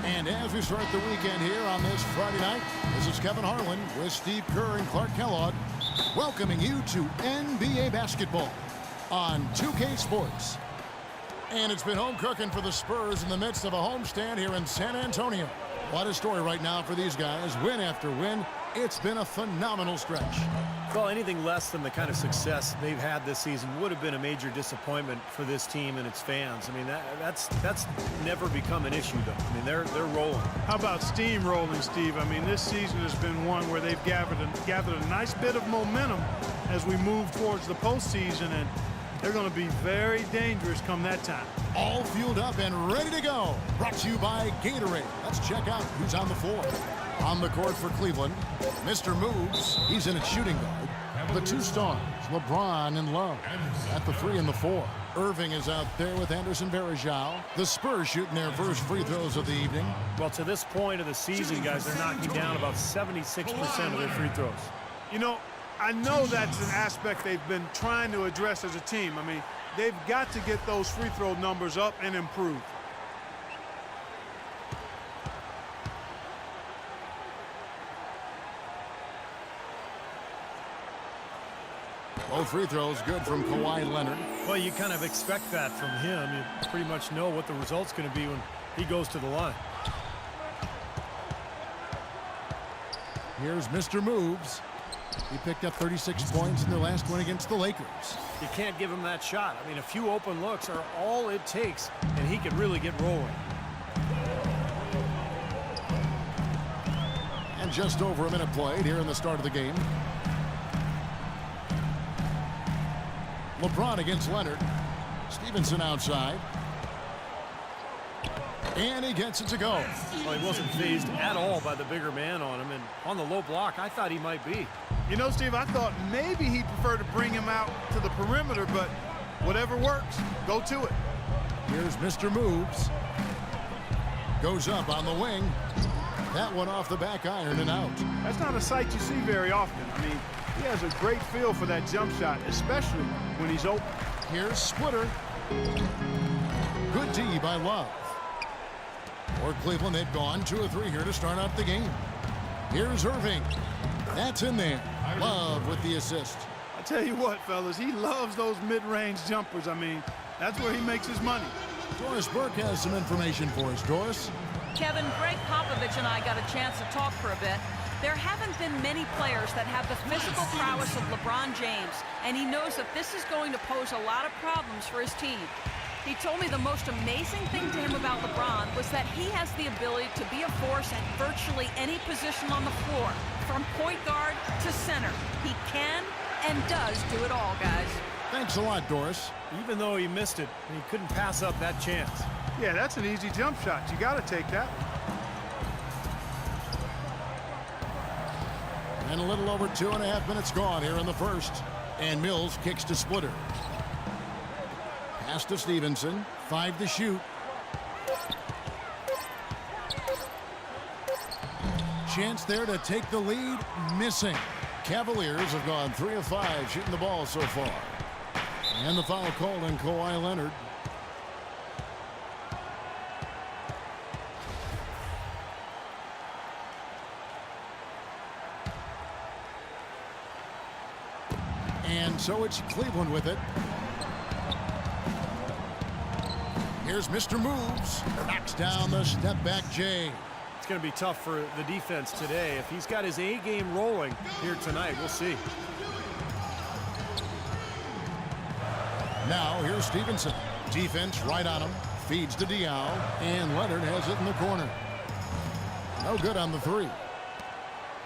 And as we start the weekend here on this Friday night, this is Kevin Harlan with Steve Kerr and Clark Kellogg welcoming you to NBA basketball on 2K Sports. And it's been home cooking for the Spurs in the midst of a homestand here in San Antonio. What a story right now for these guys, win after win. It's been a phenomenal stretch. Well, anything less than the kind of success they've had this season would have been a major disappointment for this team and its fans. I mean, that's never become an issue, though. I mean, they're rolling. How about steamrolling, Steve? I mean, this season has been one where they've gathered a nice bit of momentum as we move towards the postseason, and they're going to be very dangerous come that time. All fueled up and ready to go. Brought to you by Gatorade. Let's check out who's on the floor. On the court for Cleveland, Mr. Moves. He's in at shooting guard. The two stars, LeBron and Love, at the 3 and the 4. Irving is out there with Anderson Varejao. The Spurs shooting their first free throws of the evening. Well, to this point of the season, guys, they're knocking down about 76% of their free throws. You know, I know that's an aspect they've been trying to address as a team. I mean, they've got to get those free throw numbers up and improve. Both free throws good from Kawhi Leonard. Well, you kind of expect that from him. You pretty much know what the result's going to be when he goes to the line. Here's Mr. Moves. He picked up 36 points in their last one against the Lakers. You can't give him that shot. I mean, a few open looks are all it takes, and he could really get rolling. And just over a minute played here in the start of the game. LeBron against Leonard. Stevenson outside. And he gets it to go. Well, he wasn't fazed at all by the bigger man on him. And on the low block, I thought he might be. You know, Steve, I thought maybe he'd prefer to bring him out to the perimeter, but whatever works, go to it. Here's Mr. Moves. Goes up on the wing. That one off the back iron and out. That's not a sight you see very often. I mean, he has a great feel for that jump shot, especially when he's open. Here's Splitter. Good D by Love. For Cleveland, they've gone 2 of 3 here to start out the game. Here's Irving. That's in there. Love with the assist. I tell you what, fellas, he loves those mid-range jumpers. I mean, that's where he makes his money. Doris Burke has some information for us. Doris? Kevin, Greg Popovich and I got a chance to talk for a bit. There haven't been many players that have the physical prowess of LeBron James, and he knows that this is going to pose a lot of problems for his team. He told me the most amazing thing to him about LeBron was that he has the ability to be a force at virtually any position on the floor, from point guard to center. He can and does do it all, guys. Thanks a lot, Doris. Even though he missed it, he couldn't pass up that chance. Yeah, that's an easy jump shot. You got to take that. And a little over 2.5 minutes gone here in the first. And Mills kicks to Splitter. Pass to Stevenson. 5 to shoot. Chance there to take the lead. Missing. Cavaliers have gone 3 of 5 shooting the ball so far. And the foul called on Kawhi Leonard. And so it's Cleveland with it. Here's Mr. Moves. Knocks down the step back J. It's going to be tough for the defense today. If he's got his A game rolling here tonight, we'll see. Now here's Stevenson. Defense right on him. Feeds to Diaw. And Leonard has it in the corner. No good on the 3.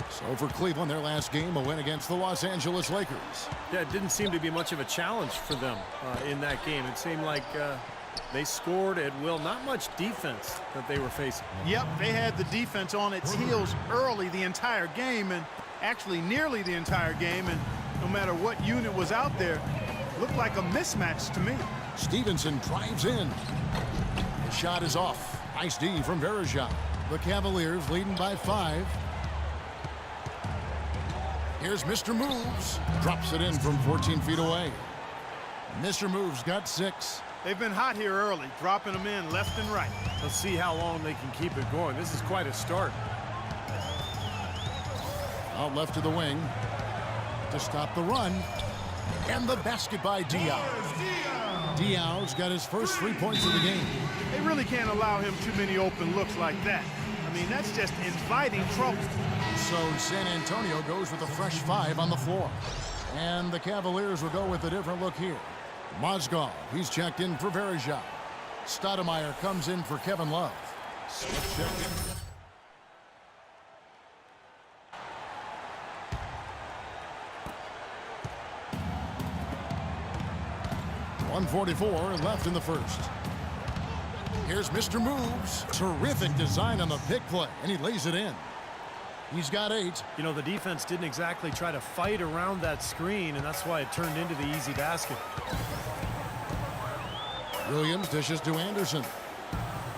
So for Cleveland, their last game, a win against the Los Angeles Lakers. Yeah, it didn't seem to be much of a challenge for them in that game. It seemed like they scored at will. Not much defense that they were facing. Yep, they had the defense on its heels early the entire game, and actually nearly the entire game, and no matter what unit was out there, it looked like a mismatch to me. Stevenson drives in. The shot is off. Nice D from Varejao. The Cavaliers leading by 5. Here's Mr. Moves. Drops it in from 14 feet away. Mr. Moves got 6. They've been hot here early, dropping them in left and right. Let's see how long they can keep it going. This is quite a start. Out left to the wing to stop the run. And the basket by Diaz. Diaz got his first 3 points of the game. They really can't allow him too many open looks like that. I mean, that's just inviting trouble. So San Antonio goes with a fresh 5 on the floor. And the Cavaliers will go with a different look here. Mozgov, he's checked in for Verejao. Stoudemire comes in for Kevin Love. Smith checked in. .144 left in the first. Here's Mr. Moves. Terrific design on the pick play, and he lays it in. He's got 8. You know, the defense didn't exactly try to fight around that screen, and that's why it turned into the easy basket. Williams dishes to Anderson.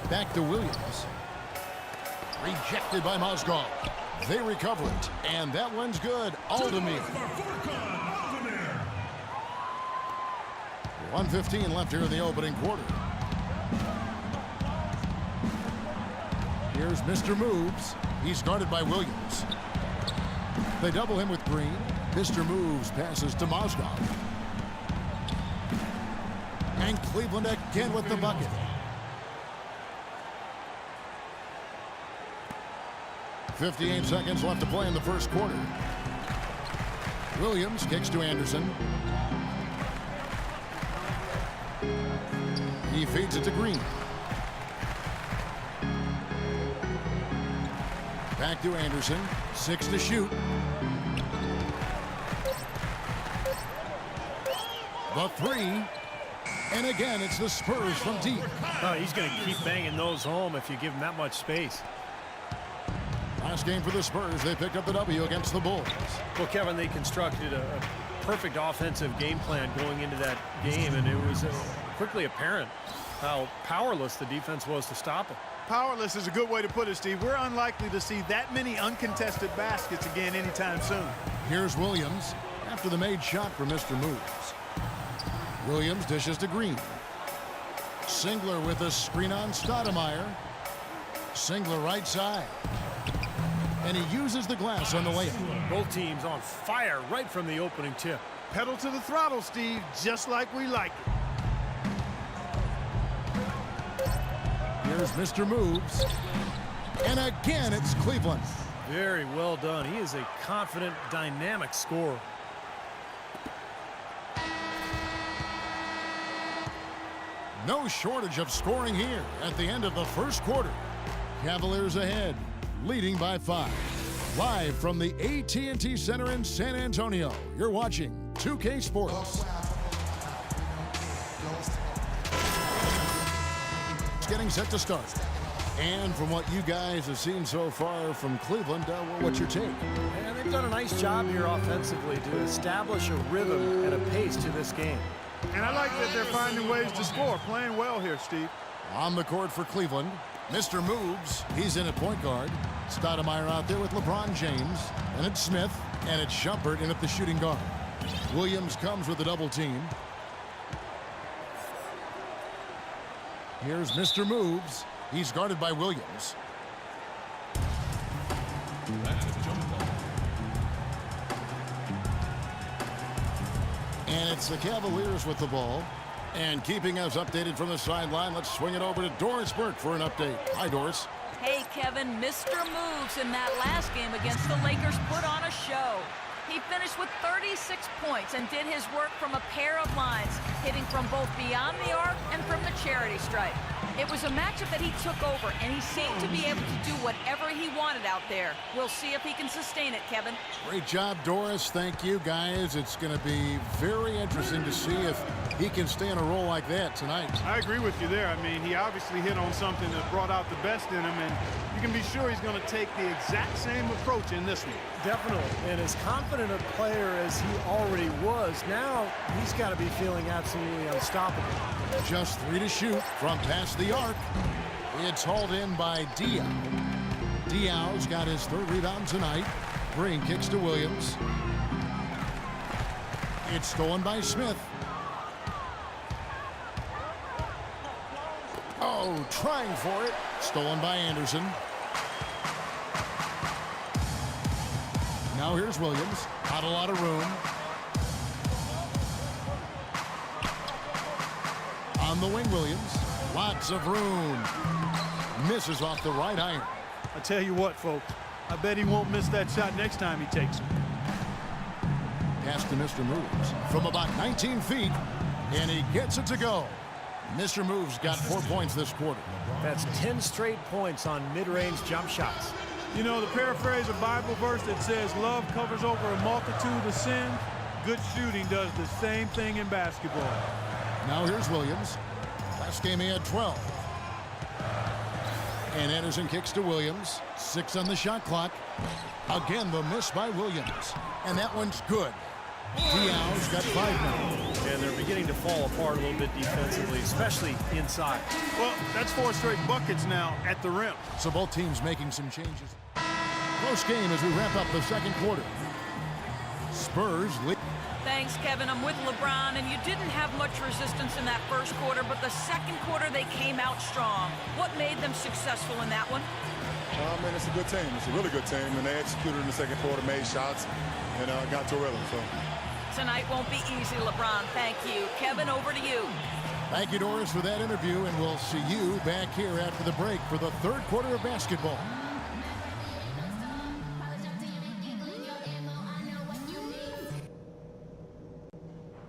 Back to Williams. Rejected by Mozgov. They recover it, and that one's good. Aldemir. 1:15 left here in the opening quarter. Here's Mr. Moves. He's guarded by Williams. They double him with Green. Mr. Moves passes to Mozgov. And Cleveland again with the bucket. .58 seconds left to play in the first quarter. Williams kicks to Anderson. He feeds it to Green. Back to Anderson. 6 to shoot. The 3. And again, it's the Spurs from deep. Oh, he's going to keep banging those home if you give him that much space. Last game for the Spurs, they picked up the W against the Bulls. Well, Kevin, they constructed a perfect offensive game plan going into that game, and it was quickly apparent how powerless the defense was to stop it. Powerless is a good way to put it, Steve. We're unlikely to see that many uncontested baskets again anytime soon. Here's Williams after the made shot from Mr. Moves. Williams dishes to Green. Singler with a screen on Stoudemire. Singler right side. And he uses the glass on the layup. Both teams on fire right from the opening tip. Pedal to the throttle, Steve, just like we like it. Here's Mr. Moves. And again, it's Cleveland. Very well done. He is a confident, dynamic scorer. No shortage of scoring here at the end of the first quarter. Cavaliers ahead, leading by 5. Live from the AT&T Center in San Antonio, you're watching 2K Sports. It's getting set to start. And from what you guys have seen so far from Cleveland, what's your take? And they've done a nice job here offensively to establish a rhythm and a pace to this game. And I like that they're finding ways to score. Playing well here, Steve. On the court for Cleveland, Mr. Moves. He's in at point guard. Stoudemire out there with LeBron James. And it's Smith. And it's Shumpert in at the shooting guard. Williams comes with a double team. Here's Mr. Moves. He's guarded by Williams. And it's the Cavaliers with the ball. And keeping us updated from the sideline, let's swing it over to Doris Burke for an update. Hi, Doris. Hey, Kevin, Mr. Moves in that last game against the Lakers put on a show. He finished with 36 points and did his work from a pair of lines, hitting from both beyond the arc and from the charity stripe. It was a matchup that he took over, and he seemed to be able to do whatever he wanted out there. We'll see if he can sustain it, Kevin. Great job, Doris. Thank you, guys. It's going to be very interesting to see if he can stay in a role like that tonight. I agree with you there. I mean, he obviously hit on something that brought out the best in him, and you can be sure he's going to take the exact same approach in this one. Definitely. And as confident a player as he already was, now he's got to be feeling absolutely unstoppable. Just 3 to shoot from past the arc. It's hauled in by Diaz. Diaz got his 3rd rebound tonight. Green kicks to Williams. It's stolen by Smith. Oh, trying for it. Stolen by Anderson. Now here's Williams. Not a lot of room. On the wing, Williams. Lots of room. Misses off the right iron. I tell you what, folks. I bet he won't miss that shot next time he takes it. Pass to Mr. Moves from about 19 feet, and he gets it to go. Mr. Moves got 4 points this quarter. That's 10 straight points on mid-range jump shots. You know, the paraphrase a Bible verse that says love covers over a multitude of sins. Good shooting does the same thing in basketball. Now here's Williams. Last game he had 12. And Anderson kicks to Williams. 6 on the shot clock. Again, the miss by Williams. And that one's good. Diaw's got 5 now. And they're beginning to fall apart a little bit defensively, especially inside. Well, that's 4 straight buckets now at the rim. So both teams making some changes. Close game as we wrap up the second quarter. Spurs lead. Thanks, Kevin. I'm with LeBron, and you didn't have much resistance in that first quarter, but the second quarter they came out strong. What made them successful in that one? Man, it's a good team. It's a really good team, and they executed in the second quarter, made shots, and got to a rhythm. So Tonight won't be easy, LeBron. Thank you. Kevin, over to you. Thank you, Doris, for that interview, and we'll see you back here after the break for the third quarter of basketball.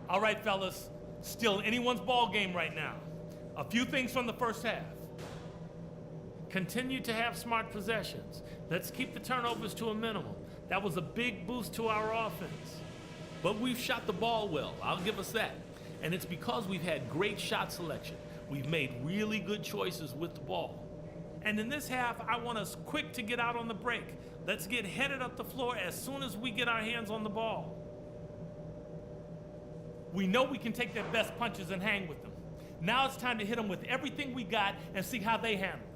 All right, fellas, still anyone's ball game right now. A few things from the first half. Continue to have smart possessions. Let's keep the turnovers to a minimum. That was a big boost to our offense. But we've shot the ball well, I'll give us that. And it's because we've had great shot selection. We've made really good choices with the ball. And in this half, I want us quick to get out on the break. Let's get headed up the floor as soon as we get our hands on the ball. We know we can take their best punches and hang with them. Now it's time to hit them with everything we got and see how they handle.